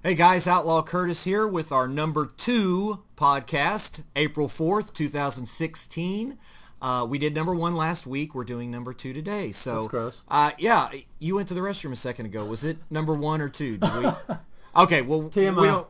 Hey guys, Outlaw Curtis here with our number 2 podcast, April 4th, 2016. We did number 1 last week. We're doing number 2 today. So, that's gross. Yeah, you went to the restroom a second ago. Was it number 1 or 2? Did we? Okay, well,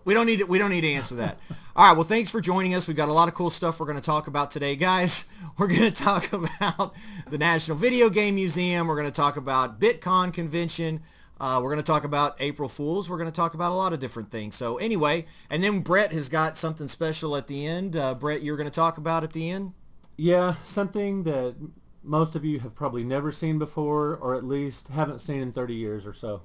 we don't need to answer that. All right, well, thanks for joining us. We've got a lot of cool stuff we're going to talk about today, guys. We're going to talk about the National Videogame Museum. We're going to talk about Bitcon convention. We're going to talk about April Fools. We're going to talk about a lot of different things. So anyway, and then Brett has got something special at the end. Brett, you're going to talk about at the end? Yeah, something that most of you have probably never seen before, or at least haven't seen in 30 years or so.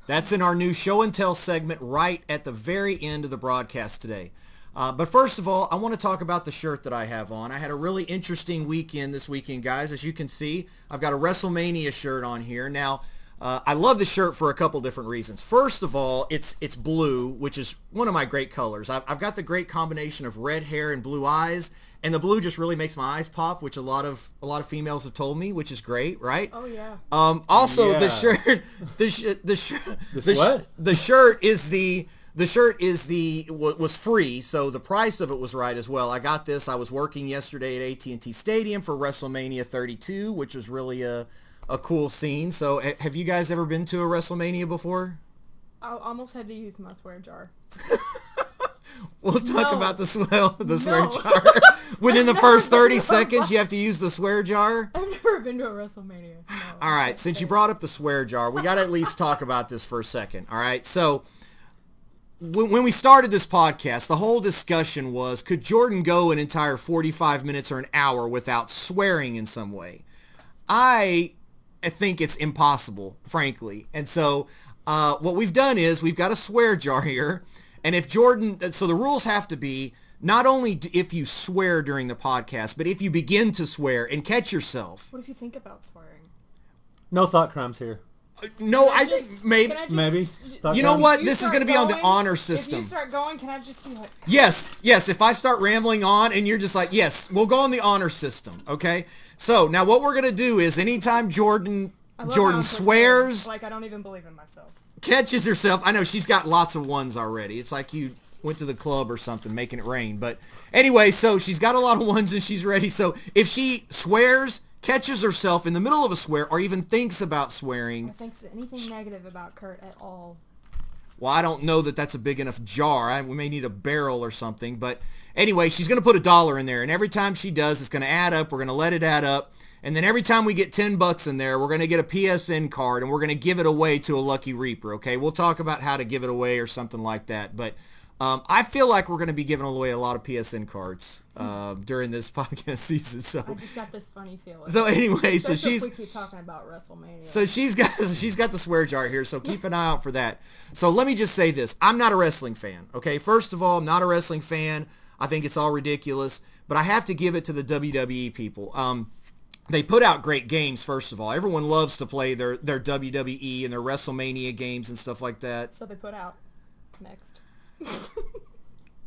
That's in our new show and tell segment right at the very end of the broadcast today. But first of all, I want to talk about the shirt that I have on. I had a really interesting weekend this weekend, guys. As you can see, I've got a Wrestlemania shirt on here. Now, I love the shirt for a couple different reasons. First of all, it's blue, which is one of my great colors. I've got the great combination of red hair and blue eyes, and the blue just really makes my eyes pop, which a lot of females have told me, which is great, right? Oh yeah. Also, Yeah. the shirt was free, so the price of it was right as well. I got this. I was working yesterday at AT&T Stadium for Wrestlemania 32, which was really a cool scene. So have you guys ever been to a WrestleMania before? I almost had to use my swear jar. We'll talk No. about the swear No. jar. Within the first 30 seconds, you have to use the swear jar? I've never been to a WrestleMania. No, All right, since you brought up the swear jar, we got to at least talk about this for a second. All right, so when we started this podcast, the whole discussion was, could Jordan go an entire 45 minutes or an hour without swearing in some way? I think it's impossible, frankly. And so what we've done is we've got a swear jar here. And if Jordan, so the rules have to be not only if you swear during the podcast, but if you begin to swear and catch yourself. What if you think about swearing? No thought crimes here. No, I think maybe. Can I just, Maybe. Thought You know crimes? what? you This is start going to be on the going- honor If system. you start going, can I just be like... Yes. If I start rambling on and you're just like, yes, we'll go on the honor system. Okay. So now what we're going to do is anytime Jordan I love how I'm prepared. swears, Like, I don't even believe in myself. catches herself. I know she's got lots of ones already. It's like you went to the club or something, making it rain. But anyway, so she's got a lot of ones and she's ready. So if she swears, catches herself in the middle of a swear, or even thinks about Or swearing, thinks anything negative about Kurt at all. well, I don't know that that's a big enough jar. We may need a barrel or something. But anyway, she's going to put $1 in there. And every time she does, it's going to add up. We're going to let it add up. And then every time we get $10 in there, we're going to get a PSN card and we're going to give it away to a lucky reaper, okay? We'll talk about how to give it away or something like that. But I feel like we're going to be giving away a lot of PSN cards during this podcast season. I just got this funny feeling. So anyway, so Especially she's... if we keep talking about WrestleMania. So she's got the swear jar here, so keep an eye out for that. So let me just say this. I'm not a wrestling fan, okay? First of all, I'm not a wrestling fan. I think it's all ridiculous. But I have to give it to the WWE people. They put out great games, first of all. Everyone loves to play their WWE and their WrestleMania games and stuff like that. So they put out next.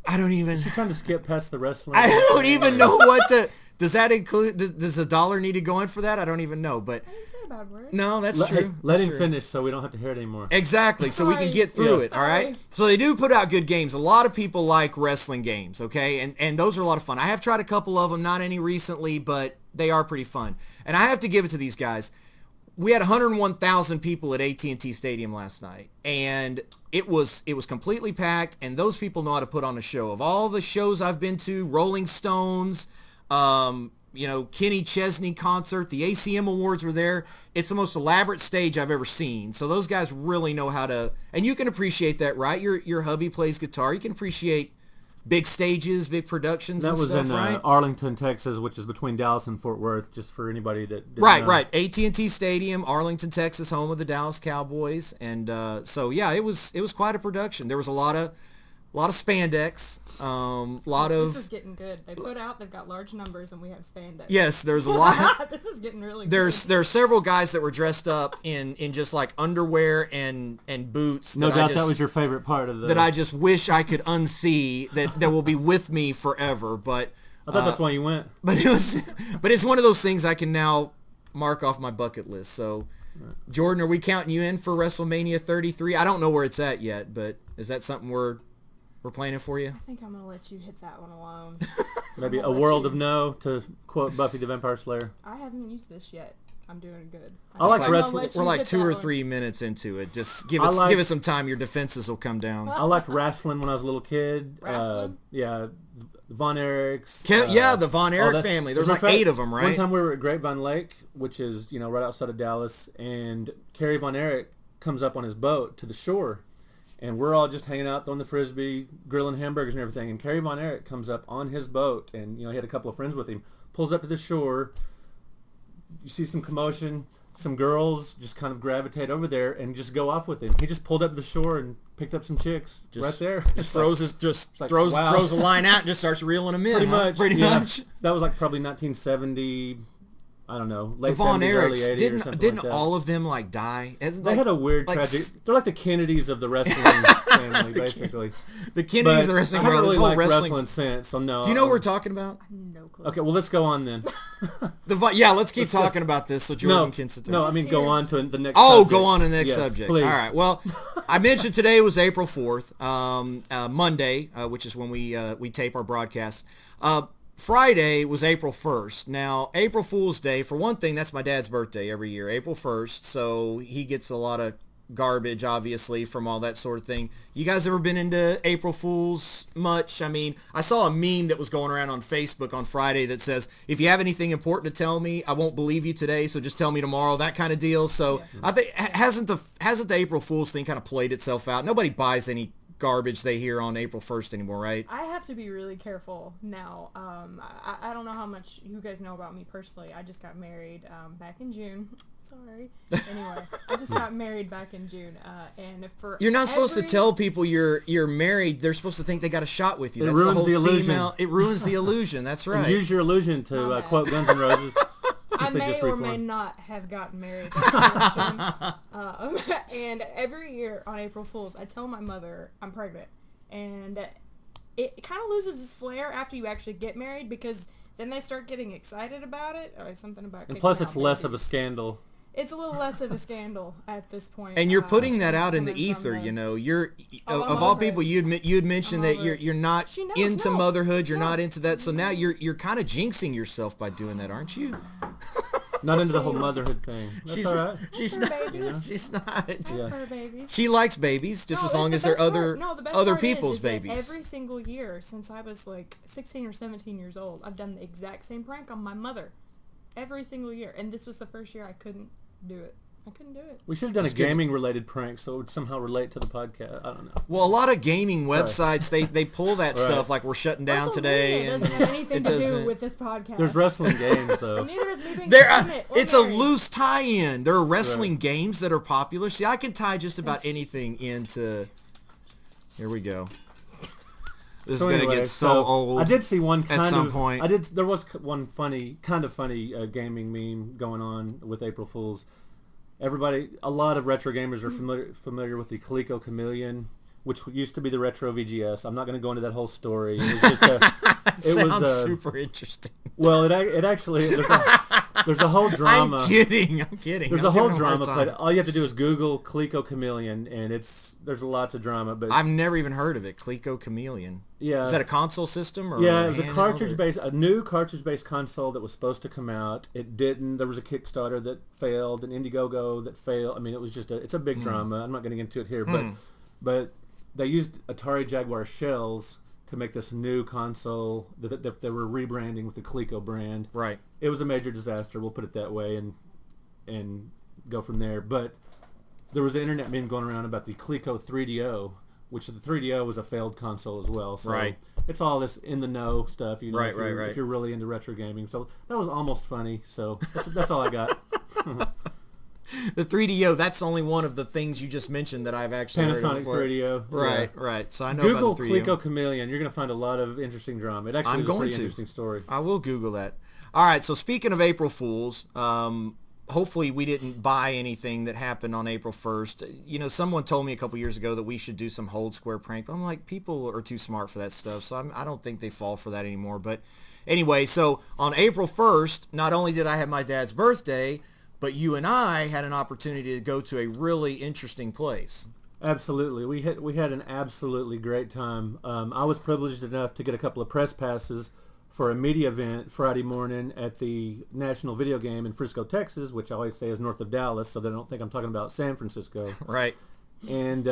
I don't even... She's trying to skip past the wrestling. I don't even know what to... Does that include... Does $1 need to go in for that? I don't even know, but... I didn't say a bad word. No, that's Let true. let That's him true. finish so we don't have to hear it anymore. Exactly, so we can Sorry. get through Yeah. it, all right? Sorry. So they do put out good games. A lot of people like wrestling games, okay? And those are a lot of fun. I have tried a couple of them, not any recently, but they are pretty fun. And I have to give it to these guys. We had 101,000 people at AT&T Stadium last night, and it was completely packed, and those people know how to put on a show. Of all the shows I've been to, Rolling Stones, Kenny Chesney concert, the ACM Awards were there. It's the most elaborate stage I've ever seen. So those guys really know how to, and you can appreciate that, right? Your hubby plays guitar. You can appreciate big stages, big productions That and was stuff, in right? Arlington, Texas, which is between Dallas and Fort Worth, just for anybody that didn't know. Right. AT&T Stadium, Arlington, Texas, home of the Dallas Cowboys. And so, yeah, it was quite a production. There was a lot of spandex, This is getting good. They've got large numbers, and we have spandex. Yes, there's a lot. This is getting really There good. are several guys that were dressed up in just like underwear and boots. No doubt that was your favorite part of the... that I just wish I could unsee that will be with me forever. But I thought that's why you went. but it's one of those things I can now mark off my bucket list. So, Jordan, are we counting you in for WrestleMania 33? I don't know where it's at yet, but Is that something we're planning for you? I think I'm gonna let you hit that one alone. Maybe A World of No, to quote Buffy the Vampire Slayer. I haven't used this yet. I'm doing good. I like wrestling. We're like 2 or 3 minutes into it. Just give us some time. Your defenses will come down. I liked wrestling when I was a little kid. Wrestling? Yeah, Von Erichs. The Von Erich family. There's like 8 of them, right? One time we were at Grapevine Lake, which is right outside of Dallas, and Kerry Von Erich comes up on his boat to the shore, and we're all just hanging out, throwing the frisbee, grilling hamburgers and everything. And Kerry Von Erich comes up on his boat, and he had a couple of friends with him. Pulls up to the shore. You see some commotion. Some girls just kind of gravitate over there and just go off with him. He just pulled up to the shore and picked up some chicks right there. Just throws a line out and just starts reeling them in. Pretty much. That was like probably 1970. I don't know, late the Von 70s, early 80s, didn't or something like that. all of them like die? They had a weird tragic. They're like the Kennedys of the wrestling family, basically. The Kennedys of the wrestling world. I haven't really liked wrestling since, so no. Do you know what we're talking about? No clue. Okay, well let's go on then. Let's keep talking about this so Jordan can sit there. No, I mean go on to the next. Oh, go on to the next subject. Please. All right. Well, I mentioned today was April 4th, Monday, which is when we tape our broadcast. Friday was April 1st. Now, April Fool's Day, for one thing, that's my dad's birthday every year, April 1st, so he gets a lot of garbage, obviously, from all that sort of thing. You guys ever been into April Fools much? I mean, I saw a meme that was going around on Facebook on Friday that says, if you have anything important to tell me, I won't believe you today, so just tell me tomorrow, that kind of deal. So yeah. I think, hasn't the April Fool's thing kind of played itself out? Nobody buys any garbage they hear on April 1st anymore, right? I have to be really careful now. I don't know how much you guys know about me personally. I just got married back in June. Sorry. Anyway, I just got married back in June, and you're not supposed to tell people you're married. They're supposed to think they got a shot with you. It ruins the illusion. It ruins the illusion. That's right. And use your illusion to quote Guns N' Roses. I may or may not have gotten married. And every year on April Fool's, I tell my mother I'm pregnant. And it kind of loses its flair after you actually get married because then they start getting excited about it. Or something about and plus it's less of a scandal. It's a little less of a scandal at this point. And you're putting that out in the ether, You're of all people, you'd mentioned that you're not into motherhood, you're not into that. So now you're kind of jinxing yourself by doing that, aren't you? Not into the whole motherhood thing. That's all right. She's not. She's not. Yeah. Babies. She likes babies just as long as they're other people's babies. Every single year since I was like 16 or 17 years old, I've done the exact same prank on my mother. Every single year. And this was the first year I couldn't do it. I couldn't do it. We should have done a gaming-related prank so it would somehow relate to the podcast. I don't know. Well, a lot of gaming websites, they pull that stuff like we're shutting down today. It doesn't have anything to do with this podcast. There's wrestling games, though. Neither is me being pregnant or It's married. a loose tie-in. There are wrestling games that are popular. See, I can tie just about anything into... Here we go. This is going to get so old. I did see one at some point. There was one funny gaming meme going on with April Fools. A lot of retro gamers are familiar with the Coleco Chameleon, which used to be the Retro VGS. I'm not going to go into that whole story. It was just sounds super interesting. Well, it actually there's a whole drama. I'm kidding. There's a whole drama, but all you have to do is Google Coleco Chameleon, and there's lots of drama. But I've never even heard of it. Coleco Chameleon. Yeah. Is that a console system? Or yeah, it was a new cartridge-based console that was supposed to come out. It didn't. There was a Kickstarter that failed, an Indiegogo that failed. I mean, it was just it's a big drama. I'm not going to get into it here, but they used Atari Jaguar shells to make this new console that they were rebranding with the Coleco brand. Right. It was a major disaster. We'll put it that way, and go from there. But there was an internet meme going around about the Coleco 3DO, which the 3DO was a failed console as well. So right. It's all this in the know stuff, right. If you're really into retro gaming. So that was almost funny. So that's all I got. The 3DO, that's the only one of the things you just mentioned that I've actually heard of before. 3DO. Right. So I know Google about the 3DO. Coleco Chameleon. You're going to find a lot of interesting drama. It actually is a pretty interesting story. I will Google that. All right, so speaking of April Fools, hopefully we didn't buy anything that happened on April 1st. Someone told me a couple years ago that we should do some HoldSquare prank. I'm like, people are too smart for that stuff, so I don't think they fall for that anymore. But anyway, so on April 1st, not only did I have my dad's birthday, but you and I had an opportunity to go to a really interesting place. Absolutely. We had an absolutely great time. I was privileged enough to get a couple of press passes for a media event Friday morning at the National Video Game in Frisco, Texas, which I always say is north of Dallas, so they don't think I'm talking about San Francisco. Right. And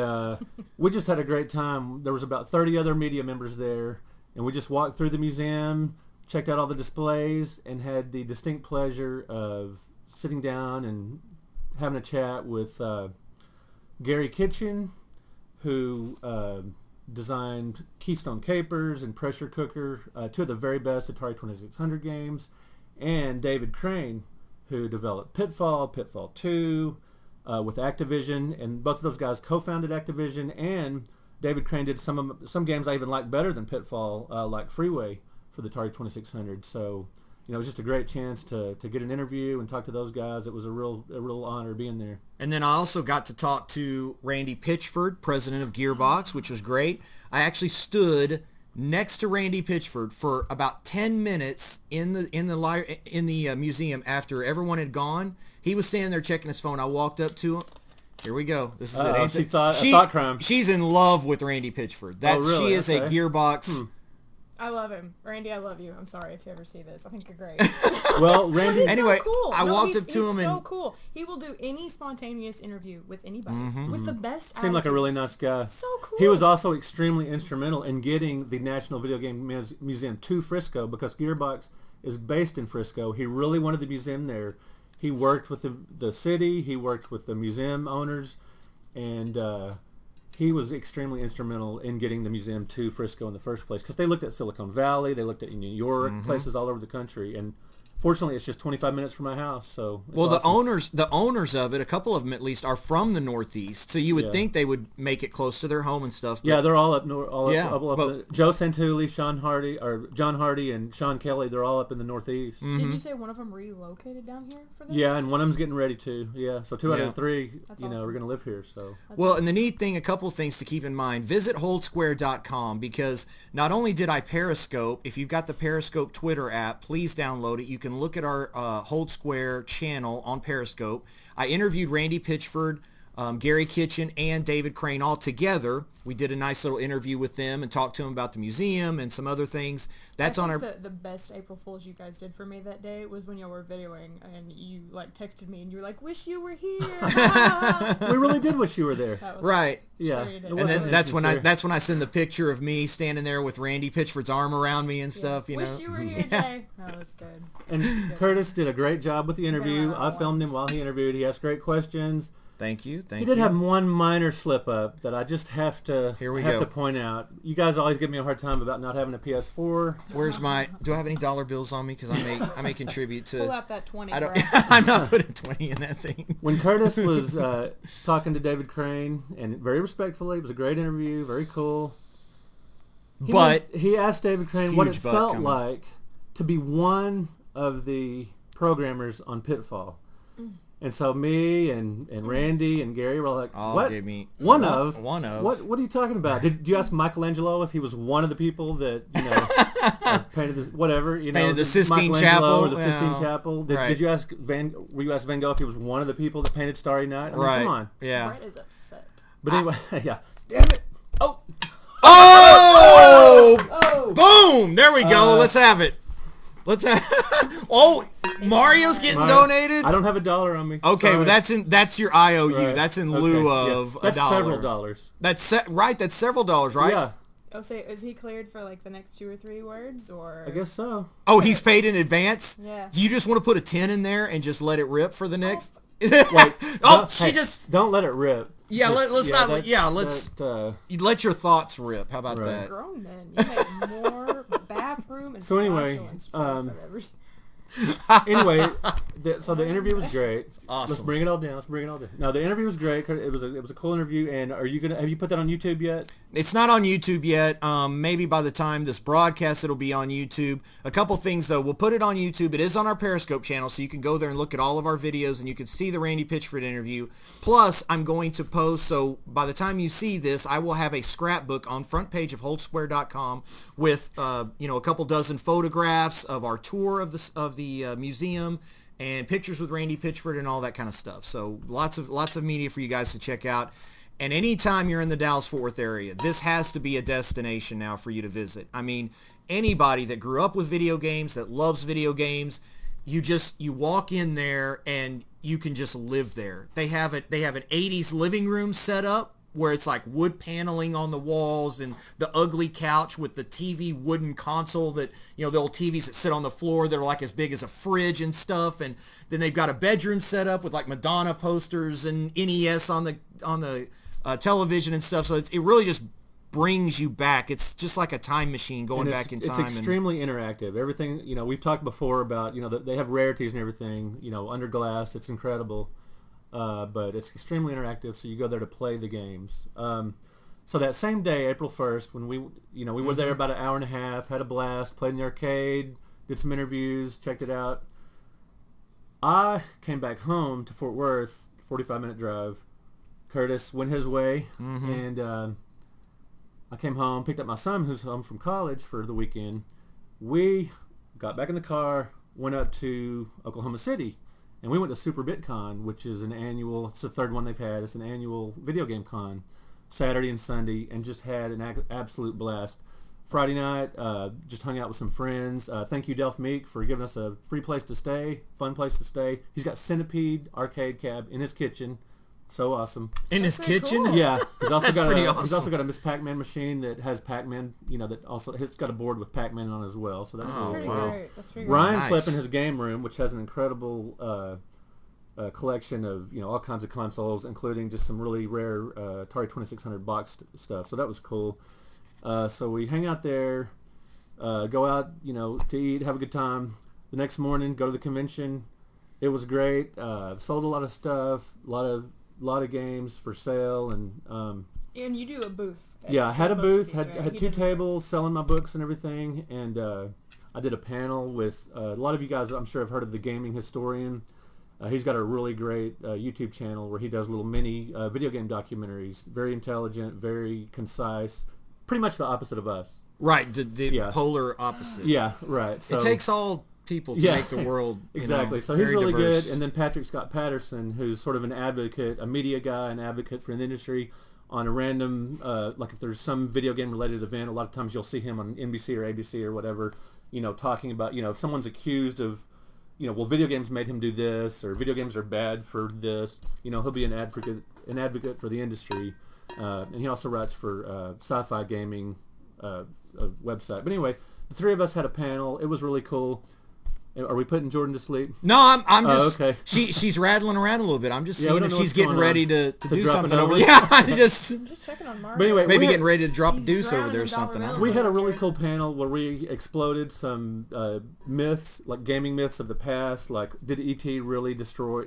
we just had a great time. There was about 30 other media members there, and we just walked through the museum, checked out all the displays, and had the distinct pleasure of sitting down and having a chat with Gary Kitchen, who designed Keystone Capers and Pressure Cooker, two of the very best Atari 2600 games, and David Crane, who developed Pitfall, Pitfall 2 with Activision, and both of those guys co-founded Activision, and David Crane did some games I even like better than Pitfall, like Freeway for the Atari 2600. So, it was just a great chance to get an interview and talk to those guys. It was a real honor being there. And then I also got to talk to Randy Pitchford, president of Gearbox, which was great. I actually stood next to Randy Pitchford for about 10 minutes in the museum after everyone had gone. He was standing there checking his phone. I walked up to him. Here we go. This is it. She thought crime. She's in love with Randy Pitchford. Really? She is okay. a Gearbox. I love him. Randy, I love you. I'm sorry if you ever see this. I think you're great. Well, Randy... Anyway, so cool. I walked up to him he's and... so cool. He will do any spontaneous interview with anybody. With the best Seemed like a attitude. really nice guy. So cool. He was also extremely instrumental in getting the National Video Game Museum to Frisco, because Gearbox is based in Frisco. He really wanted the museum there. He worked with the city. He worked with the museum owners. And he was extremely instrumental in getting the museum to Frisco in the first place, because they looked at Silicon Valley, they looked at New York, places all over the country, and fortunately it's just 25 minutes from my house. So it's awesome. the owners of it, a couple of them at least, are from the Northeast, so you would think they would make it close to their home and stuff. Yeah, they're all up north. Joe Santulli, John Hardy, and Sean Kelly. They're all up in the Northeast. Did you say one of them relocated down here for this? Yeah, and one of them's getting ready to. Yeah, so two out of the three, That's are awesome. going to live here. So And the neat thing, a couple of things to keep in mind, visit HoldSquare.com, because not only did I Periscope, if you've got the Periscope Twitter app, please download it. You can look at our HoldSquare channel on Periscope. I interviewed Randy Pitchford, Gary Kitchen, and David Crane all together. We did a nice little interview with them and talked to them about the museum and some other things. That's on our... The best April Fools you guys did for me that day was when y'all were videoing and you texted me and you were like, wish you were here. we really did wish you were there. Right. Yeah. Sure you did. And then that's when I send the picture of me standing there with Randy Pitchford's arm around me and stuff. Wish you were here, Jay. Oh, that's good. And Curtis did a great job with the interview. Yeah, I filmed him while he interviewed. He asked great questions. Thank you. He did have one minor slip up that I just have to point out. You guys always give me a hard time about not having a PS4. Where's my? Do I have any dollar bills on me? Because I may contribute to. Pull out that 20. I don't. I'm not putting 20 in that thing. When Curtis was talking to David Crane, and very respectfully, it was a great interview, very cool. He asked David Crane what it felt like to be one of the programmers on Pitfall. And so me and Randy and Gary were like, "What? One of? What are you talking about? Did you ask Michelangelo if he was one of the people that painted the painted the Sistine Chapel or the Sistine Chapel? Did you ask Were you asked Van Gogh if he was one of the people that painted Starry Night? I mean, come on. Yeah. Brett is upset. But anyway, yeah. Damn it! Boom! There we go. Let's have it. Mario's getting donated. I don't have $1 on me. Okay, well, that's your IOU. Right. That's in lieu of $1. That's several dollars. That's several dollars, right? Yeah. Oh, so is he cleared for the next 2 or 3 words, or? I guess so. Oh, he's paid in advance. Yeah. Do you just want to put a 10 in there and just let it rip for the next? Wait. Don't let it rip. Yeah, let's let your thoughts rip. How about Right. that? Grown men, you make more bathroom and So anyway, flatulence jokes I've ever seen. Anyway, so the interview was great. Awesome. Let's bring it all down. No, the interview was great. It was a cool interview. And have you put that on YouTube yet? It's not on YouTube yet. Maybe by the time this broadcast, it'll be on YouTube. A couple things though, we'll put it on YouTube. It is on our Periscope channel, so you can go there and look at all of our videos, and you can see the Randy Pitchford interview. Plus, I'm going to post. So by the time you see this, I will have a scrapbook on front page of HoldSquare.com with a couple dozen photographs of our tour of the museum, and pictures with Randy Pitchford and all that kind of stuff. So lots of media for you guys to check out. And anytime you're in the Dallas-Fort Worth area, this has to be a destination now for you to visit. I mean, anybody that grew up with video games, that loves video games, you walk in there and you can just live there. They have an 80s living room set up where it's like wood paneling on the walls and the ugly couch with the TV wooden console that, the old TVs that sit on the floor that are like as big as a fridge and stuff. And then they've got a bedroom set up with like Madonna posters and NES on the television and stuff. So it really just brings you back. It's just like a time machine going back in time. It's extremely interactive. Everything, we've talked before about, they have rarities and everything, under glass. It's incredible. But it's extremely interactive, so you go there to play the games. So that same day, April 1st, when we were there about an hour and a half, had a blast, played in the arcade, did some interviews, checked it out. I came back home to Fort Worth, 45-minute drive. Curtis went his way, and I came home, picked up my son, who's home from college for the weekend. We got back in the car, went up to Oklahoma City. And we went to Super Bitcon, which is it's the third one they've had. It's an annual video game con, Saturday and Sunday, and just had an absolute blast. Friday night, just hung out with some friends. Thank you, Delph Meek, for giving us a free place to stay, fun place to stay. He's got Centipede arcade cab in his kitchen. So awesome. In his kitchen? Cool. Yeah. He's also awesome. He's also got a Miss Pac-Man machine that has Pac-Man, that also has got a board with Pac-Man on as well. So that's pretty wow. great. That's pretty Ryan Nice. slept in his game room, which has an incredible collection of all kinds of consoles, including just some really rare Atari 2600 boxed stuff. So that was cool. So we hang out there, go out, to eat, have a good time. The next morning, go to the convention. It was great. Sold a lot of stuff, a lot of games for sale, and And you do a booth. yeah, I had a booth, Right? had He two does tables selling my books and everything, and I did a panel with a lot of you guys. I'm sure have heard of the Gaming Historian. He's got a really great YouTube channel where he does little mini video game documentaries. Very intelligent, very concise. Pretty much the opposite of us. Right, the polar opposite. Yeah, right. So It takes all people to make the world exactly. So he's very really diverse. good. And then Patrick Scott Patterson, who's sort of an advocate, a media guy, an advocate for the industry. On a random, like if there's some video game related event, a lot of times you'll see him on NBC or ABC or whatever, talking about, if someone's accused of, well, video games made him do this, or video games are bad for this, he'll be an advocate for the industry. And he also writes for Sci-Fi Gaming, a website. But anyway, the three of us had a panel. It was really cool. Are we putting Jordan to sleep? No, I'm just. Okay. She's rattling around a little bit. I'm just Yeah, we seeing don't if know she's what's getting going ready on. to To do drop something an over. over? Yeah, I just I'm just checking on Mario. But anyway, maybe we had- getting ready to drop a He's deuce over drowning there or in something. I don't dollar know. We had a really cool panel where we exploded some myths, like gaming myths of the past. Like, did E.T. really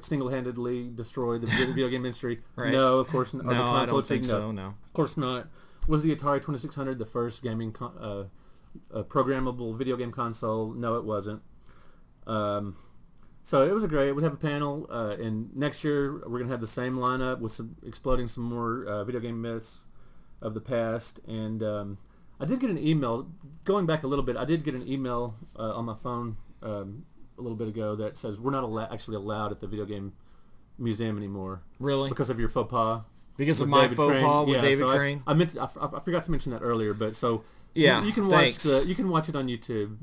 single-handedly destroy the video game industry? Right. No, of course not. No, I don't think so. No. Of course not. Was the Atari 2600 the first gaming programmable video game console? No, it wasn't. So it was we have a panel, and next year we're going to have the same lineup with exploding some more video game myths of the past. And I did get an email, going back a little bit, I did get an email on my phone a little bit ago that says we're not actually allowed at the Video Game Museum anymore. Really? Because of your faux pas. Because of with my David faux Crane. pas with Yeah, David so Crane? I forgot to mention that earlier, but so... Yeah, you can watch thanks. you can watch it on YouTube.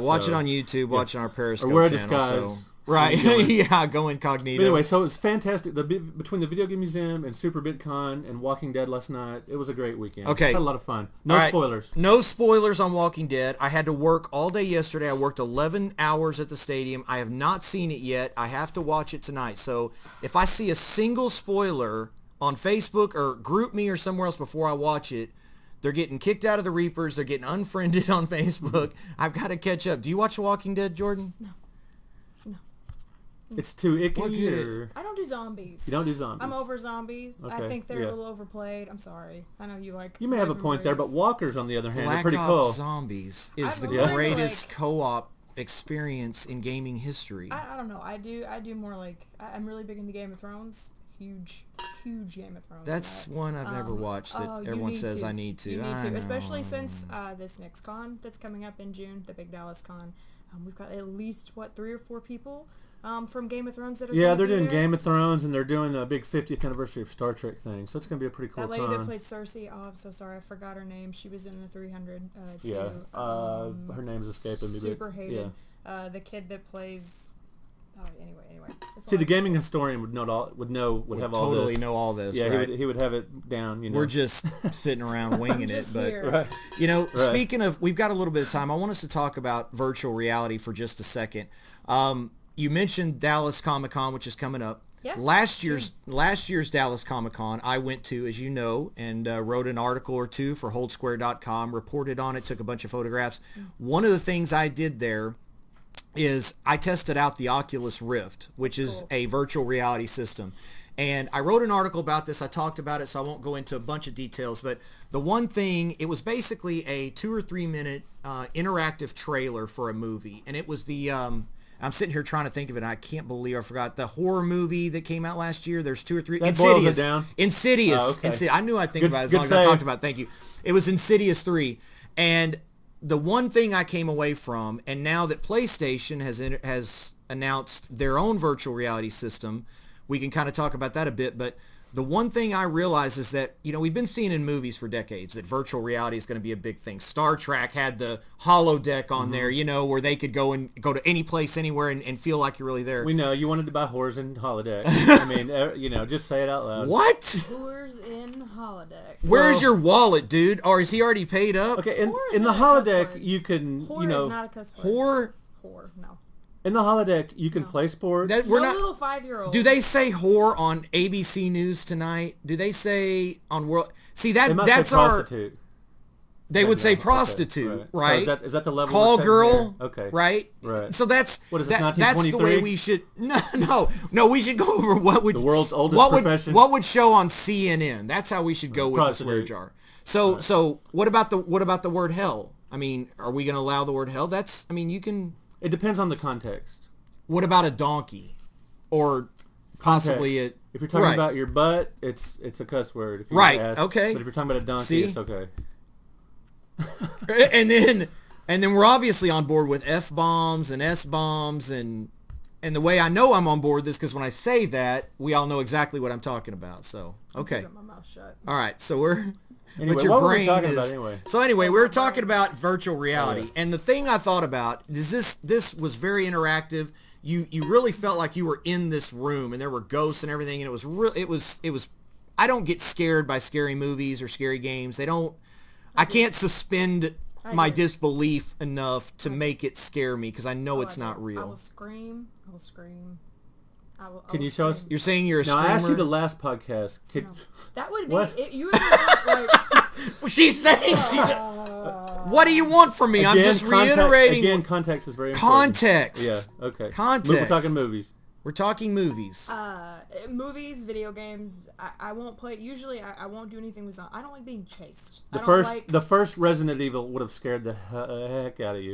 Watch it on YouTube. Watch it on our Periscope Or wear a channel. disguise. Right. Going. Yeah, go incognito. But anyway, so it's fantastic. Between the Video Game Museum and Super Bitcon and Walking Dead last night, it was a great weekend. Okay. Had a lot of fun. No All right. spoilers. No spoilers on Walking Dead. I had to work all day yesterday. I worked 11 hours at the stadium. I have not seen it yet. I have to watch it tonight. So if I see a single spoiler on Facebook or group me or somewhere else before I watch it, they're getting kicked out of the Reapers. They're getting unfriended on Facebook. I've got to catch up. Do you watch The Walking Dead, Jordan? No. It's too icky. What did it- Or I don't do zombies. you don't do zombies. I'm over zombies. I Okay, think they're yeah. a little overplayed. I'm sorry. I know you like. You may have a live point there, but memories. walkers, on the other hand, are Black pretty Ops cool. Zombies is I'm the really greatest like- co-op experience in gaming history. I don't know. I do more like I'm really big into Game of Thrones. Huge Game of Thrones. That's nut. one I've never watched that Oh, you everyone need says to. I need to. You need I to, especially know. since this next con that's coming up in June, the Big Dallas Con. We've got at least 3 or 4 people from Game of Thrones that are Yeah, gonna they're be doing there. Game of Thrones, and they're doing a big 50th anniversary of Star Trek thing. So it's going to be a pretty cool That lady con. that played Cersei, oh, I'm so sorry, I forgot her name. She was in the 300 too. Yeah, her name's escaping me. Super but, hated. Yeah. The kid that plays. Oh, anyway. It's See, the like- gaming historian would have all totally this. know all this. Yeah, right? he would have it down. You know, We're just sitting around winging it, just but here. right. you know, Right. speaking of, we've got a little bit of time. I want us to talk about virtual reality for just a second. You mentioned Dallas Comic-Con, which is coming up. Yeah. Last year's Dallas Comic-Con, I went to, as you know, and wrote an article or two for HoldSquare.com, reported on it, took a bunch of photographs. One of the things I did there is I tested out the Oculus Rift, which is a virtual reality system. And I wrote an article about this. I talked about it, so I won't go into a bunch of details. But the one thing, it was basically a 2 or 3 minute interactive trailer for a movie. And it was the, I'm sitting here trying to think of it. I can't believe I forgot. The horror movie that came out last year. There's 2 or 3. That boils it down. Insidious. Oh, okay. I knew I'd think Good- about it as good long as I save. talked about it. Thank you. It was Insidious 3. And the one thing I came away from, and now that PlayStation has announced their own virtual reality system, we can kind of talk about that a bit, but the one thing I realize is that, you know, we've been seeing in movies for decades that virtual reality is going to be a big thing. Star Trek had the holodeck on there, you know, where they could go to any place, anywhere, and feel like you're really there. We know you wanted to buy whores in holodeck. I mean, you know, just say it out loud. What? Tours in holodeck. Where's your wallet, dude? Or is he already paid up? Okay, Whore is in the not a cuss holodeck, word. you can, Whore you know, is not a cuss word. Whore? Whore, no. in the holodeck, you can play sports. That- We're no not- little 5-year-old. Do they say whore on ABC News tonight? Do they say on World? See they might that's say our. prostitute. They would say Okay, prostitute, right? So is that the level? Call we're setting girl, here? Okay. right? Right. So that's What is this, that's the way 1923? we should. No. We should go over what would The world's oldest what profession. What would show on CNN? That's how we should go with this word Prostitute. jar. So what about the word hell? I mean, are we going to allow the word hell? That's. I mean, you can. It depends on the context. What about a donkey, or possibly Context. a? If you're talking right. about your butt, it's a cuss word. If you Right, ask. okay. But if you're talking about a donkey, See? it's okay. and then we're obviously on board with F bombs and S bombs and the way I know I'm on board with this because when I say that, we all know exactly what I'm talking about. So okay, Keep my mouth shut. all right. So we're. Anyway, but your what were we brain talking is, about anyway? So anyway, we were talking about virtual reality, Oh, yeah. and the thing I thought about is this was very interactive. You really felt like you were in this room, and there were ghosts and everything, and it was real. It was. I don't get scared by scary movies or scary games. They don't. I can't suspend my do. disbelief enough to make it scare me because I know it's not I real. will scream. I will scream. Can you show us- You're saying you're a Now, screamer? I asked you the last podcast. No. That would be What? you would be like. She's saying what do you want from me? I'm just reiterating. Again, context is very important. Context. Yeah. Okay. Context. We're talking movies. We're talking movies. Movies, video games. I won't play. Usually, I won't do anything with. I don't like being chased. The I don't first like, the first Resident Evil would have scared the heck out of you.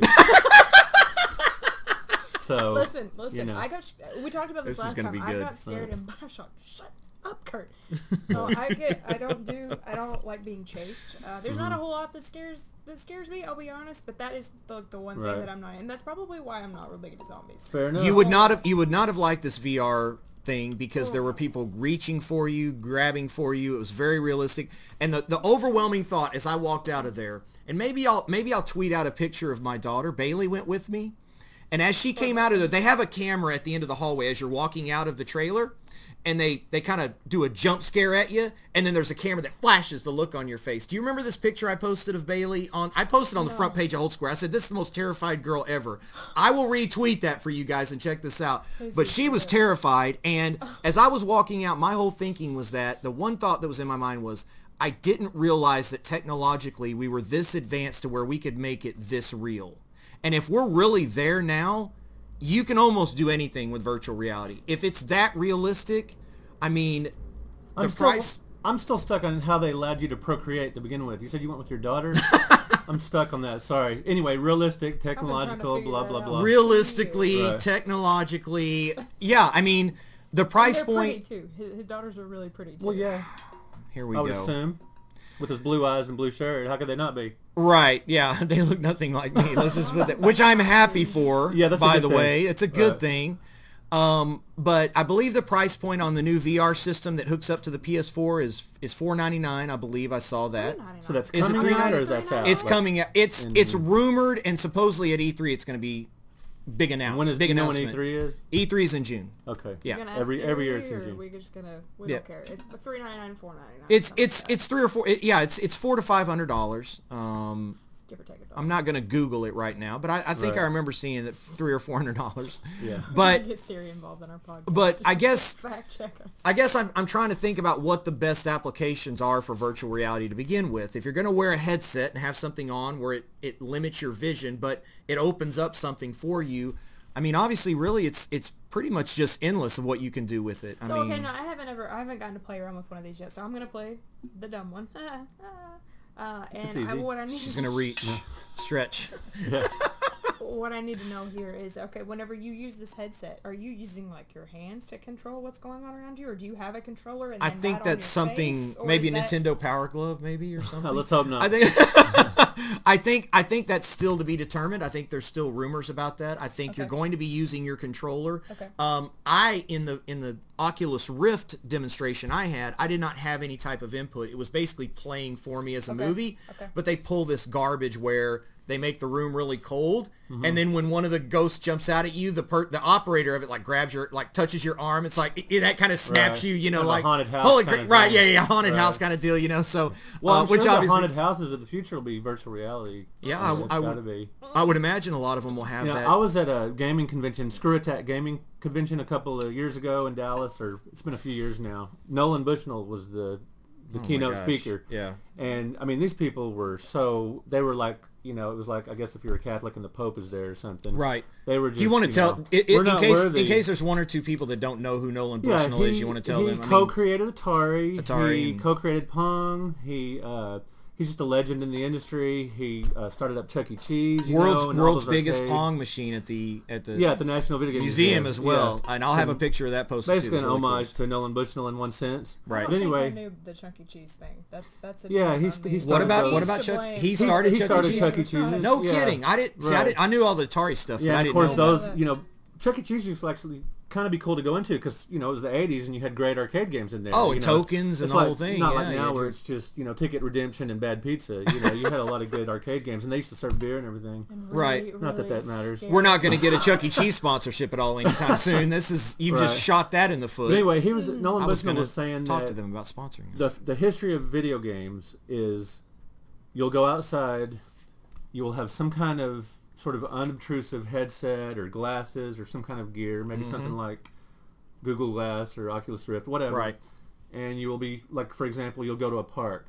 So Listen. you know. We talked about this This is last gonna time. be I good. got scared in BioShock. Shut up, Kurt. No, I don't like being chased. There's not a whole lot that scares me. I'll be honest, but that is the one Right. thing that I'm not in. That's probably why I'm not real big into zombies. Fair enough. You would not have liked this VR thing because there were people reaching for you, grabbing for you. It was very realistic. And the overwhelming thought as I walked out of there, and maybe I'll tweet out a picture of my daughter. Bailey went with me. And as she came out of there, they have a camera at the end of the hallway as you're walking out of the trailer. And they kind of do a jump scare at you, and then there's a camera that flashes the look on your face. Do you remember this picture I posted of Bailey on? I posted on the front page of HoldSquare. I said, "This is the most terrified girl ever." I will retweet that for you guys and check this out. But she was terrified, and as I was walking out, my whole thinking was that the one thought that was in my mind was, I didn't realize that technologically we were this advanced to where we could make it this real. And if we're really there now, you can almost do anything with virtual reality. If it's that realistic, I mean, I'm still stuck on how they allowed you to procreate to begin with. You said you went with your daughter? I'm stuck on that. Sorry. Anyway, realistic, technological, figure blah, that blah, out. blah. realistically, Right. technologically, yeah, I mean, the price They're pretty point, too. His daughters are really pretty too. Well, yeah, here we I would go. assume. With his blue eyes and blue shirt. How could they not be? Right, yeah, they look nothing like me. Let's just put that, which I'm happy for, Yeah, that's a by good the thing. way. It's a good Right. thing. But I believe the price point on the new VR system that hooks up to the PS4 is $499. I believe I saw that. So that's Is it coming out $399? or that's out? It's Like, coming out. It's rumored, and supposedly at E3 it's going to be big announcement. when is big you know when announcement. E3 is? E3 is in June. Okay. Yeah. Every year it's in June. We just gonna we Yeah. don't care. It's $399, $499. It's something it's like that. it's $300 or $400. It's $400 to $500. Give or take $1. I'm not going to Google it right now, but I think Right. I remember seeing it $300 or $400. Yeah. But get Siri involved in our podcast. but just I to guess- fact check us. I guess I'm trying to think about what the best applications are for virtual reality to begin with. If you're going to wear a headset and have something on where it limits your vision, but it opens up something for you, I mean, obviously, really, it's pretty much just endless of what you can do with it. I mean, Okay, no, I haven't gotten to play around with one of these yet, so I'm gonna play the dumb one. It's And easy. what I need she's going to reach, stretch. what I need to know here is, okay, whenever you use this headset, are you using like your hands to control what's going on around you, or do you have a controller? And I then think that on that's your something, face, or maybe a is that- Nintendo Power Glove, maybe, or something. Let's hope not. I think I think that's still to be determined. I think there's still rumors about that. I think you're Okay. going to be using your controller. Okay. I in the Oculus Rift demonstration I had, I did not have any type of input. It was basically playing for me as a movie. Okay. But they pull this garbage where they make the room really cold, and then when one of the ghosts jumps out at you, the operator of it like grabs your touches your arm. It's like that kind of snaps Right. you, you know, Kind of like a haunted house holy kind crap, of right? thing. Yeah, haunted Right. house kind of deal, you know. So Well, I'm which sure the obviously, haunted houses of the future will be virtual reality. Yeah, I mean, it's I gotta would- be. I would imagine a lot of them will have You know, that. I was at a gaming convention, Screw Attack Gaming Convention, a couple of years ago in Dallas, or it's been a few years now. Nolan Bushnell was the Oh my keynote gosh. speaker. Yeah. And I mean, these people were they were like, you know, it was like, I guess if you're a Catholic and the Pope is there or something. Right. They were just, Do you want to tell know, in we're not case worthy. in case there's one or two people that don't know who Nolan Bushnell is? You want to tell them? I He mean, co-created Atari. He and- co-created Pong. He's just a legend in the industry. He started up Chuck E. Cheese. world's and all world's those biggest arcades. Pong machine at the at the National Videogame museum as well. Yeah. And I'll have a picture of that posted. Basically too. an It's really homage to Nolan Bushnell in one sense. Right. I But don't anyway, think I knew the Chuck E. Cheese thing. That's a Yeah, joke he's- on me. he's cool. What started about those. Chuck? blame. He He started he Chuck started E. Cheese. Chuck E. Cheese's. No yeah. kidding. I didn't. See, Right. I knew all the Atari stuff, Yeah, but I and didn't of course know those, you know, Chuck E. Cheese used to actually kind of be cool to go into because, you know, it was the 80s and you had great arcade games in there. Oh, you and know. tokens and It's the like, whole thing. Not Yeah, like you now had where your- it's just, you know, ticket redemption and bad pizza. You know, you had a lot of good arcade games and they used to serve beer and everything. And Right. really, Not that really that matters. scary. We're not going to get a Chuck E. Cheese sponsorship at all anytime soon. This is you've just Right. shot that in the foot. But anyway, Nolan I was Bushnell going was saying to talk that to them about sponsoring. us. the history of video games is you'll go outside, you will have some kind of sort of unobtrusive headset or glasses or some kind of gear, maybe something like Google Glass or Oculus Rift, whatever. Right. And you will be, like, for example, you'll go to a park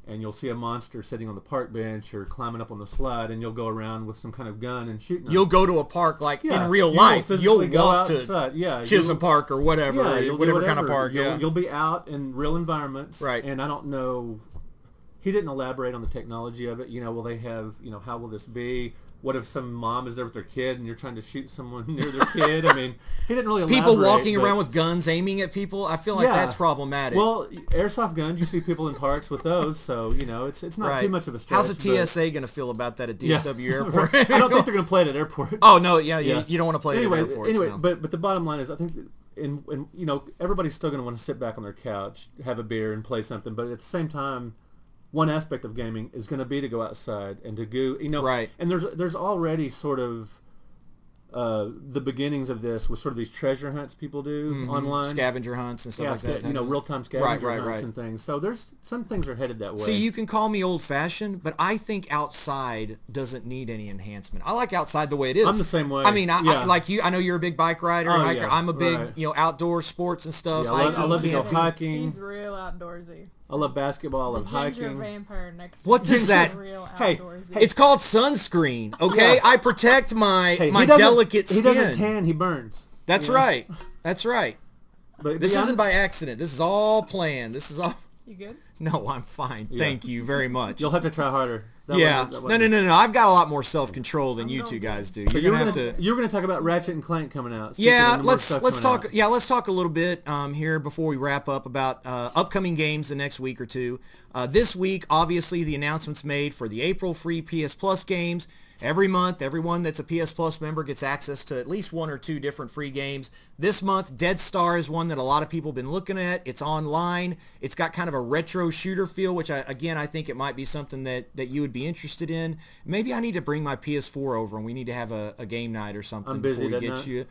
and you'll see a monster sitting on the park bench or climbing up on the slide and you'll go around with some kind of gun and shooting them. You'll go to a park like Yeah, in real you will life. physically You'll go walk to outside. Yeah, Chisholm Park or whatever, Yeah, you'll do whatever kind of park. You'll, Yeah. you'll be out in real environments, Right. And I don't know. He didn't elaborate on the technology of it. You know, will they have? You know, how will this be? What if some mom is there with their kid and you're trying to shoot someone near their kid? I mean, he didn't really elaborate. People walking but- around with guns aiming at people. I feel like Yeah. that's problematic. Well, airsoft guns. You see people in parks with those, so you know it's not right. too much of a stretch. How's the but- TSA going to feel about that at Yeah. DFW Airport? I don't think they're going to play it at airports. Oh no, yeah, Yeah. you don't want to play Anyway, it at airports. anyway, no. but the bottom line is, I think, in you know, everybody's still going to want to sit back on their couch, have a beer, and play something. But at the same time, one aspect of gaming is going to be to go outside and to go, you know, Right. And there's already sort of the beginnings of this with sort of these treasure hunts people do online, scavenger hunts and stuff yeah, like that. you know, real-time scavenger right, hunts right. and things. So there's some things are headed that way. See, you can call me old-fashioned, but I think outside doesn't need any enhancement. I like outside the way it is. I'm the same way. I mean, I Yeah. like you. I know you're a big bike rider, Oh, hiker. yeah, I'm a big, right. you know, outdoor sports and stuff. Yeah, I love to go camping. hiking. He's real outdoorsy. I love basketball. I love The ginger hiking. vampire next to What me does is that- real Hey, outdoorsy. It's called sunscreen. Okay, Yeah. I protect my Hey, my he doesn't- delicate skin. He doesn't tan. He burns. That's you know? right. That's right. But This yeah, isn't by accident. This is all planned. This is all. You good? No, I'm fine. Yeah. Thank you very much. You'll have to try harder. Yeah. No. I've got a lot more self-control than you two guys do. So You're gonna have to. You're gonna talk about Ratchet and Clank coming out. Yeah, let's talk. Out. Yeah, let's talk a little bit here before we wrap up about upcoming games the next week or two. This week, obviously, the announcements made for the April free PS Plus games. Every month, everyone that's a PS Plus member gets access to at least 1 or 2 different free games. This month, Dead Star is one that a lot of people have been looking at. It's online. It's got kind of a retro shooter feel, which, I think it might be something that you would be interested in. Maybe I need to bring my PS4 over and we need to have a game night or something. I'm busy before we get you.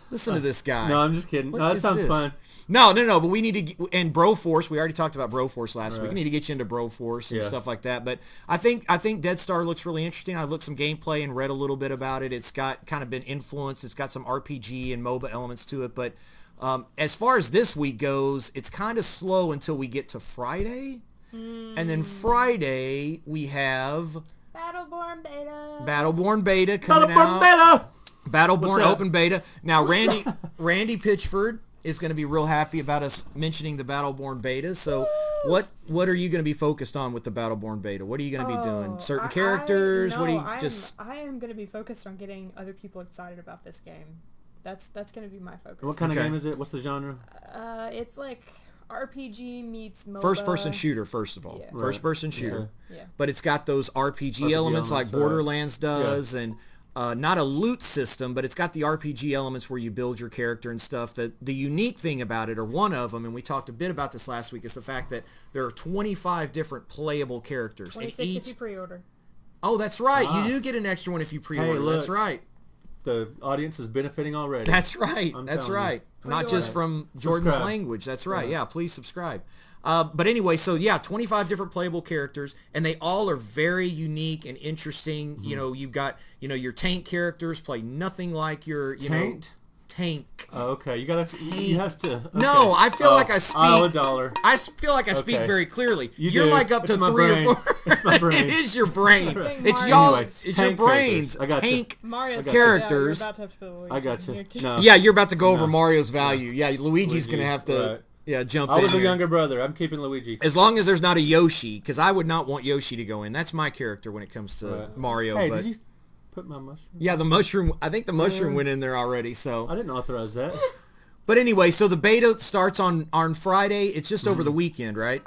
Listen to this guy. No, I'm just kidding. No, that sounds fun. No, but we need to, and Broforce, we already talked about Broforce last week. We need to get you into Broforce and stuff like that. But I think Dead Star looks really interesting. I looked some gameplay and read a little bit about it. It's got kind of been influenced. It's got some RPG and MOBA elements to it. But as far as this week goes, it's kind of slow until we get to Friday. And then Friday, we have Battleborn Beta coming out. Battleborn open beta. Now, Randy Pitchford is going to be real happy about us mentioning the Battleborn beta. So what are you going to be focused on with the Battleborn beta? What are you going to be doing? Certain characters? I am going to be focused on getting other people excited about this game. That's going to be my focus. What kind of game is it? What's the genre? It's like RPG meets MOBA. First-person shooter, first of all. Yeah. First-person shooter. Yeah. But it's got those RPG elements like Borderlands does, and not a loot system, but it's got the RPG elements where you build your character and stuff. The unique thing about it, or one of them, and we talked a bit about this last week, is the fact that there are 25 different playable characters. 26 and if you pre-order. Oh, that's right. You do get an extra one if you pre-order. Hey, that's right. The audience is benefiting already. That's right. That's right. Not just from Jordan's language. That's right. Yeah, please subscribe. But anyway, so 25 different playable characters, and they all are very unique and interesting. Mm-hmm. You've got, your tank characters play nothing like your, tank. Oh, okay, you have to. Okay. No, I feel like I speak. $1. I feel like I speak very clearly. You're do. like up It's to my 3 brain. or 4. It's my brain. It is your brain. It's Mario. y'all. Anyway, It's your brains. I got tank Mario's characters. Yeah, you're about to have to put Luigi I got you. in here too. No. Yeah, you're about to go over Mario's value. Yeah, Luigi's going to have to. Right. Yeah, jump in. I was a here. younger brother. I'm keeping Luigi. As long as there's not a Yoshi, because I would not want Yoshi to go in. That's my character when it comes to Mario. Hey, but did you put my mushroom? Yeah, the mushroom. I think the mushroom went in there already. So I didn't authorize that. But anyway, so the beta starts on Friday. It's just over the weekend, right?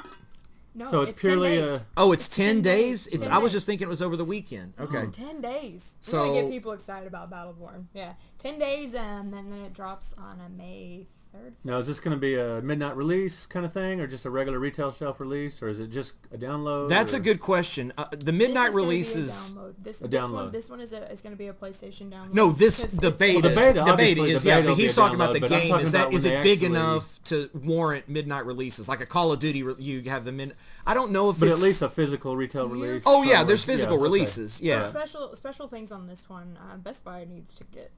No, so it's purely 10 days. It's 10 days? Right. I was just thinking it was over the weekend. Okay. 10 days. We're So going to get people excited about Battleborn. Yeah. 10 days, and then it drops on a May 3rd. Now, is this going to be a midnight release kind of thing, or just a regular retail shelf release, or is it just a download? That's a good question. The midnight release is a download. This one is going to be a PlayStation download. no. The beta. The beta is But he's talking about the game. Is it big enough to warrant midnight releases like a Call of Duty? You have the I don't know if but it's at least a physical retail release. Oh yeah, there's physical releases. Okay. Yeah. Special things on this one. Best Buy needs to get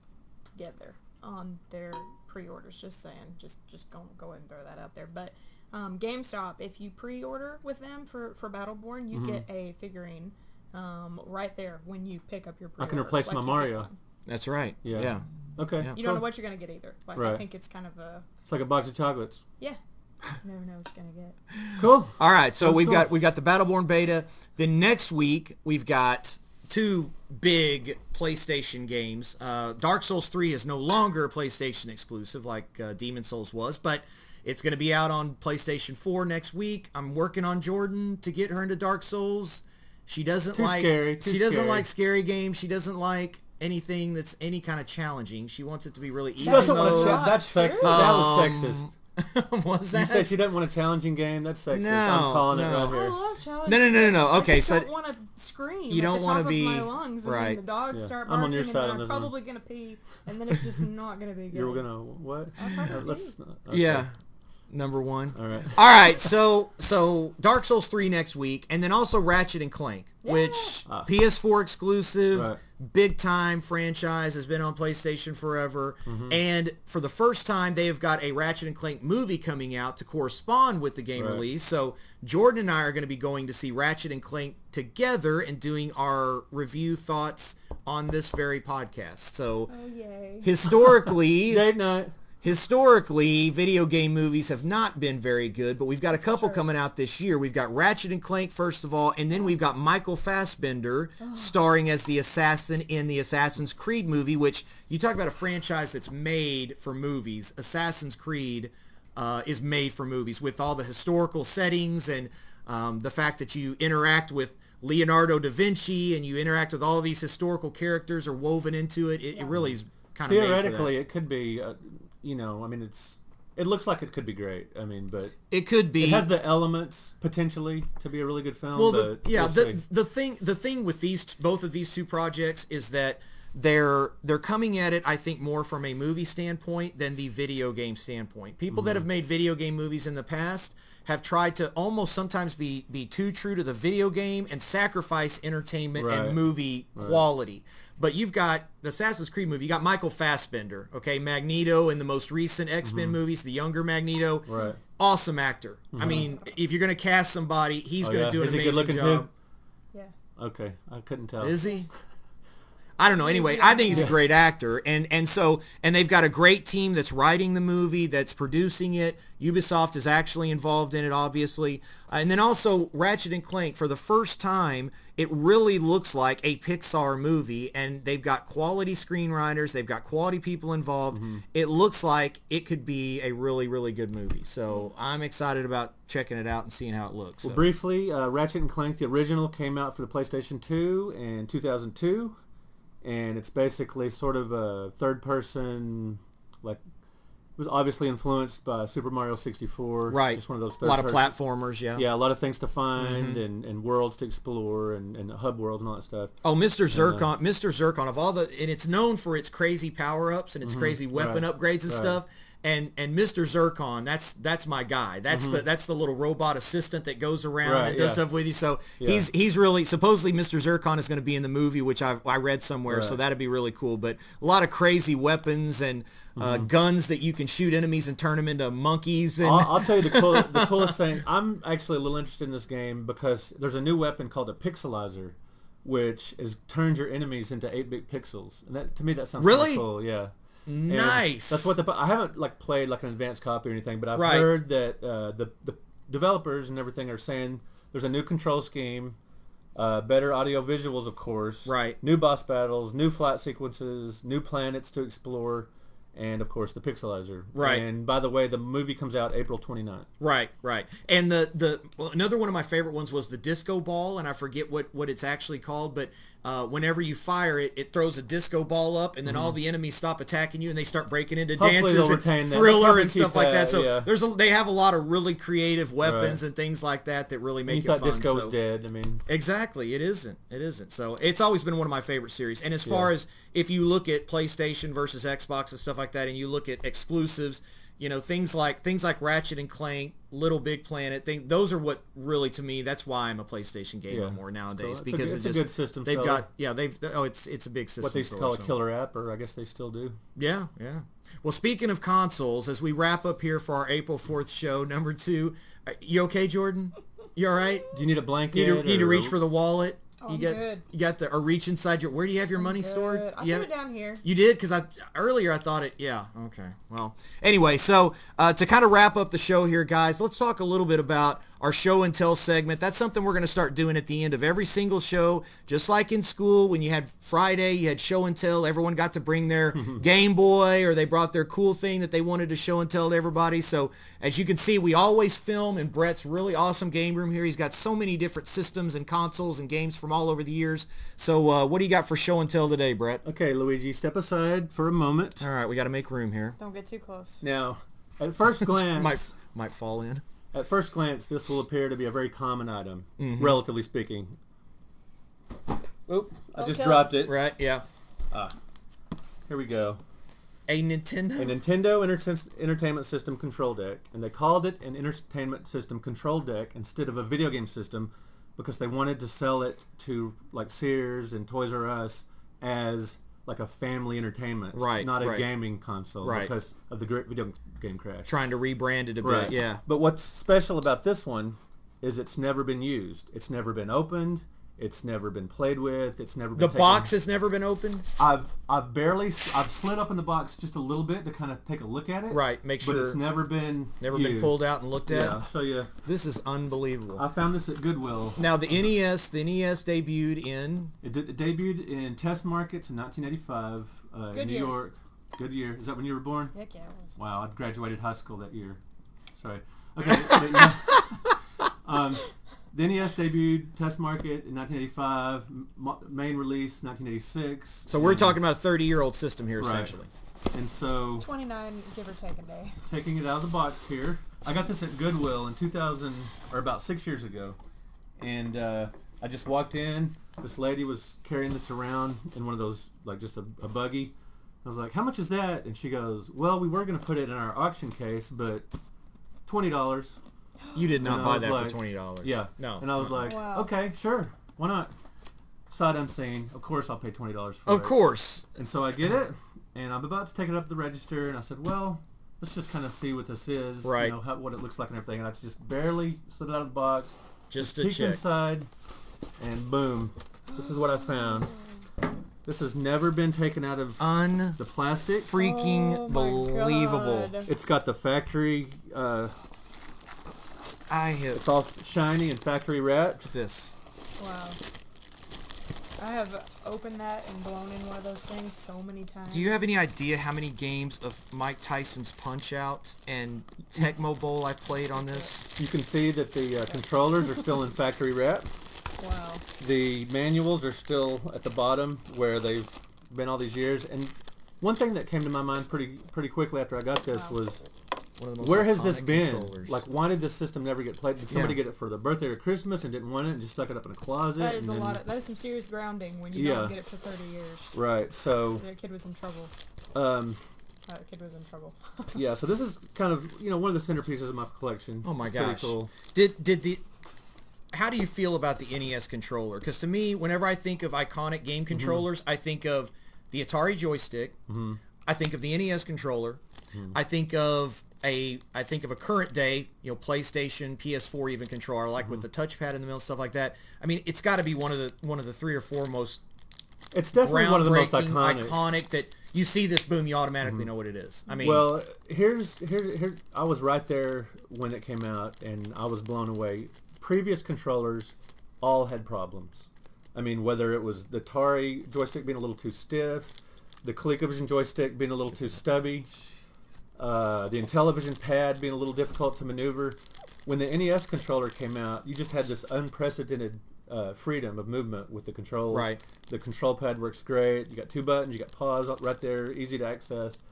together on their pre-orders. Just saying. Just go ahead and throw that out there. But GameStop, if you pre-order with them for Battleborn, you get a figurine right there when you pick up your pre-order. I can replace my Mario. That's right. Yeah. Okay. Yeah. You don't know what you're gonna get either. Like I think it's kind of a. It's like a box of chocolates. Yeah. You never know what you're gonna get. Cool. All right, so we've got the Battleborn beta. Then next week we've got 2 big PlayStation games. Dark Souls 3 is no longer a PlayStation exclusive like Demon Souls was, but it's going to be out on PlayStation 4 next week. I'm working on Jordan to get her into Dark Souls. She doesn't doesn't like scary games. She doesn't like anything that's any kind of challenging. She wants it to be really easy. She doesn't want to. That's sexist. That was sexist. What's that? You said she doesn't want a challenging game. That's sexist. No, I'm calling it right I here. love challenging. No. Okay, I don't want to scream. You don't want to be my lungs, and then the dogs start barking. I'm on your side on and this I'm probably gonna pee, and then it's just not gonna be good. You're gonna what? Let's. Okay. Yeah. Number 1. All right. So Dark Souls 3 next week, and then also Ratchet and Clank, which PS4 exclusive, big time franchise, has been on PlayStation forever, and for the first time they have got a Ratchet and Clank movie coming out to correspond with the game release. So Jordan and I are going to be going to see Ratchet and Clank together and doing our review thoughts on this very podcast. So historically, date night. historically, video game movies have not been very good, but we've got a couple coming out this year. We've got Ratchet and Clank, first of all, and then we've got Michael Fassbender starring as the assassin in the Assassin's Creed movie, which you talk about a franchise that's made for movies. Assassin's Creed is made for movies with all the historical settings and the fact that you interact with Leonardo da Vinci and you interact with all these historical characters are woven into it. It really is kind of theoretically it could be, I mean, it looks like it could be great. I mean, but it could be. It has the elements potentially to be a really good film. Well, the thing with both of these two projects is that they're coming at it, I think, more from a movie standpoint than the video game standpoint. People that have made video game movies in the past have tried to almost sometimes be too true to the video game and sacrifice entertainment and movie quality. But you've got the Assassin's Creed movie. You got Michael Fassbender, okay, Magneto in the most recent X-Men movies, the younger Magneto. Right. Awesome actor. I mean, if you're going to cast somebody, he's going to do an amazing job. Is he good looking too? Yeah. Okay, I couldn't tell. Is he? I don't know. Anyway, I think he's a great actor, and they've got a great team that's writing the movie, that's producing it. Ubisoft is actually involved in it, obviously, and then also Ratchet and Clank. For the first time, it really looks like a Pixar movie, and they've got quality screenwriters, they've got quality people involved. It looks like it could be a really, really good movie. So I'm excited about checking it out and seeing how it looks. Well, briefly, Ratchet and Clank, the original, came out for the PlayStation 2 in 2002. And it's basically sort of a third-person, like, it was obviously influenced by Super Mario 64. Right. Just one of those a lot of platformers, yeah. Yeah, a lot of things to find and worlds to explore and hub worlds and all that stuff. Oh, Mr. Zircon, of all the, and it's known for its crazy power-ups and its crazy weapon upgrades and stuff. And Mr. Zircon, that's my guy. That's the little robot assistant that goes around and does stuff with you. So he's really, supposedly Mr. Zircon is going to be in the movie, which I read somewhere. So that'd be really cool. But a lot of crazy weapons and guns that you can shoot enemies and turn them into monkeys. And I'll tell you the coolest thing. I'm actually a little interested in this game because there's a new weapon called a pixelizer, which turns your enemies into 8-bit pixels. And that, to me, that sounds really cool. Yeah. Nice. And that's what I haven't played an advanced copy or anything, but I've heard that the developers and everything are saying there's a new control scheme, better audio visuals, of course, new boss battles, new flight sequences, new planets to explore, and of course the pixelizer. And by the way, the movie comes out April 29th. Right. And another one of my favorite ones was the disco ball, and I forget what it's actually called, but whenever you fire it, it throws a disco ball up, and then all the enemies stop attacking you, and they start breaking into dances and Thriller and stuff like that. So they have a lot of really creative weapons and things like that really make it fun. You thought disco was dead. I mean, exactly, it isn't. So it's always been one of my favorite series. And as far as if you look at PlayStation versus Xbox and stuff like that, and you look at exclusives, things like Ratchet and Clank, Little Big Planet, those are what really, to me, that's why I'm a PlayStation gamer more nowadays, because it's a good system. They've got it's a big system. What they used to call a killer app, or I guess they still do. Yeah. Well, speaking of consoles, as we wrap up here for our April 4th show, number 2, you okay, Jordan? You all right? Do you need a blanket? Need to reach for the wallet? I'm good. You got or reach inside your. Where do you have your money stored? I put it down here. You did, because earlier I thought it. Yeah. Okay. Well. Anyway, so to kind of wrap up the show here, guys, let's talk a little bit about our show and tell segment. That's something we're going to start doing at the end of every single show, just like in school when you had Friday, you had show and tell. Everyone got to bring their Game Boy, or they brought their cool thing that they wanted to show and tell to everybody. So as you can see, we always film in Brett's really awesome game room here. He's got so many different systems and consoles and games from all over the years. So what do you got for show and tell today, Brett? Okay, Luigi, step aside for a moment. All right, we got to make room here. Don't get too close. Now, at first glance, might fall in. At first glance, this will appear to be a very common item, relatively speaking. Oop, I just dropped it. Right, yeah. Here we go. A Nintendo? A Nintendo Entertainment System control deck. And they called it an Entertainment System control deck instead of a video game system because they wanted to sell it to Sears and Toys R Us as a family entertainment, not a gaming console, because of the great video game crash. Trying to rebrand it a bit, yeah. But what's special about this one is it's never been used. It's never been opened. It's never been played with. It's never been The taken. box has never been opened? I've slid open the box just a little bit to kind of take a look at it. Right, make sure. But it's never been been pulled out and looked at? Yeah, I'll show you. This is unbelievable. I found this at Goodwill. Now, the NES debuted in... It debuted in test markets in 1985 in New York. Good year. Is that when you were born? Heck yeah, it was. Wow, I graduated high school that year. Sorry. Okay. The NES debuted test market in 1985, main release 1986. So we're talking about a 30-year-old system here, Right. essentially. And so 29, give or take a day. taking it out of the box here, I got this at Goodwill in 2000, or about 6 years ago. And I just walked in. This lady was carrying this around in one of those, like just a buggy. I was like, how much is that? And she goes, well, we were going to put it in our auction case, but $20. You did not And I buy was that like, for $20. Yeah. No. And I was like, Wow. okay, sure. Why not? Sight unseen. Of course I'll pay $20 for it. Of course. And so I get it, and I'm about to take it up the register, and I said, well, let's just kind of see what this is. Right. You know, what it looks like and everything. And I just barely slid it out of the box. Just to peeked check. inside, and boom. This is what I found. This has never been taken out of the plastic. Freaking Oh my believable. God. It's got the factory, it's all shiny and factory wrapped. this. Wow. I have opened that and blown in one of those things so many times. Do you have any idea how many games of Mike Tyson's Punch-Out and Tecmo Bowl I've played on this? You can see that the controllers are still in factory wrap. Wow. The manuals are still at the bottom where they've been all these years. And one thing that came to my mind pretty quickly after I got this was, One of the most where has this iconic been? controllers. Like, why did this system never get played? Did somebody get it for their birthday or Christmas and didn't want it and just stuck it up in a closet? That is and then, that is some serious grounding when you Yeah. don't get it for 30 years. Right. So, That kid was in trouble. That kid was in trouble. yeah. So this is kind of one of the centerpieces of my collection. Oh my It's pretty gosh. cool. How do you feel about the NES controller? Because to me, whenever I think of iconic game controllers, I think of the Atari joystick. I think of the NES controller. I think of a current day, PlayStation, PS4 even controller, like with the touchpad in the middle, stuff like that. I mean, it's got to be one of the 3 or 4 most. It's definitely one of the most groundbreaking, iconic. iconic that you see this, boom, you automatically know what it is. I mean, Well, here. I was right there when it came out, and I was blown away. Previous controllers all had problems. I mean, whether it was the Atari joystick being a little too stiff, the ColecoVision joystick being a little too stubby, the Intellivision pad being a little difficult to maneuver. When the NES controller came out, you just had this unprecedented freedom of movement with the controls. Right. The control pad works great. You got 2 buttons. You got pause right there, easy to access.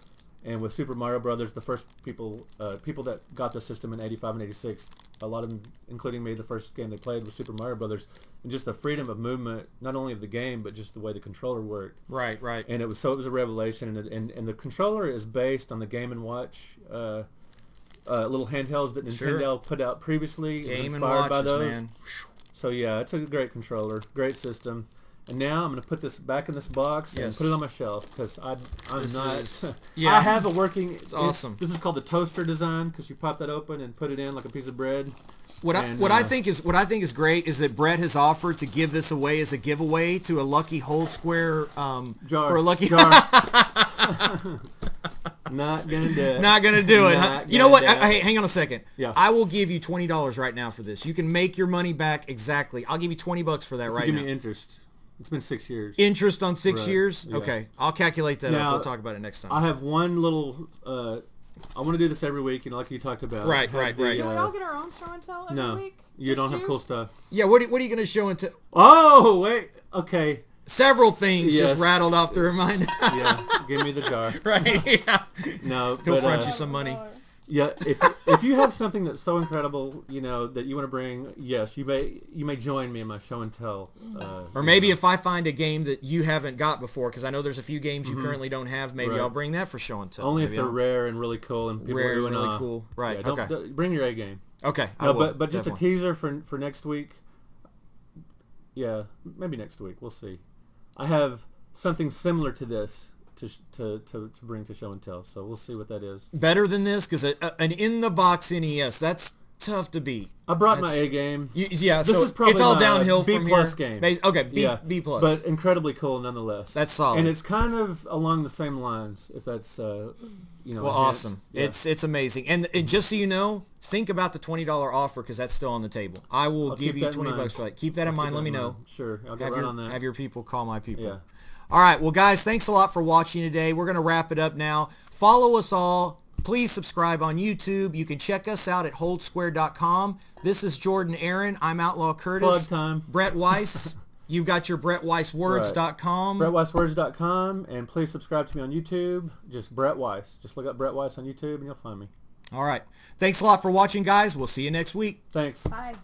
And with Super Mario Brothers, the first people that got the system in '85 and '86, a lot of them, including me, the first game they played was Super Mario Brothers, and just the freedom of movement, not only of the game, but just the way the controller worked. right. And it was a revelation. And the controller is based on the Game and Watch little handhelds that Nintendo put out previously. It was Game and inspired by Watches, those. man. So yeah, it's a great controller, great system. And now I'm going to put this back in this box and put it on my shelf because I'm not. Yeah. I have a working. It's awesome. This is called the toaster design because you pop that open and put it in like a piece of bread. What I think is great is that Brett has offered to give this away as a giveaway to a lucky HoldSquare Jar. for a lucky jar. Not gonna do it. Not gonna do it. Not You know what? gonna do it. Hey, hang on a second. Yeah. I will give you $20 right now for this. You can make your money back exactly. I'll give you $20 for that right Give now. me interest. It's been 6 years. Interest on 6 Right. years? Yeah. Okay. I'll calculate that Now, up. We'll talk about it next time. I have one little. I want to do this every week, like you talked about. Right, Have right. Do we all get our own show and tell every No, week? you Just don't have cool stuff. Yeah, what are you going to show into? Oh wait, okay. Several things Yes. just rattled off the reminder. Yeah, give me the jar. Right? Yeah. No, He'll but, front you some money. Yeah, if you have something that's so incredible, that you want to bring, yes, you may join me in my show and tell. Or maybe if I find a game that you haven't got before, because I know there's a few games you currently don't have, maybe Right. I'll bring that for show and tell. Only Maybe if they're I'll- rare and really cool and people Rare are and doing really cool. Right, Yeah, okay. bring your A game. Okay, I No, will, but just definitely. a teaser for next week. Yeah, maybe next week. We'll see. I have something similar to this to bring to show and tell, so we'll see what that is. Better than this, because an in-the-box NES, that's tough to beat. I brought my A game. Yeah, this so is probably it's all my downhill B from plus here. game. Okay, Yeah, B plus. but incredibly cool nonetheless. That's solid. And it's kind of along the same lines, if that's well, awesome. Yeah. It's amazing. And just so you know, think about the $20 offer because that's still on the table. I'll give you $20 for that. Keep that in mind. Let me know. Sure, I'll get right on that. Have your people call my people. Yeah. All right, well, guys, thanks a lot for watching today. We're going to wrap it up now. Follow us all. Please subscribe on YouTube. You can check us out at HoldSquare.com. This is Jordan Aaron. I'm Outlaw Curtis. Plug time. Brett Weiss. You've got your BrettWeissWords.com. Right. BrettWeissWords.com. And please subscribe to me on YouTube. Just Brett Weiss. Just look up Brett Weiss on YouTube and you'll find me. All right. Thanks a lot for watching, guys. We'll see you next week. Thanks. Bye.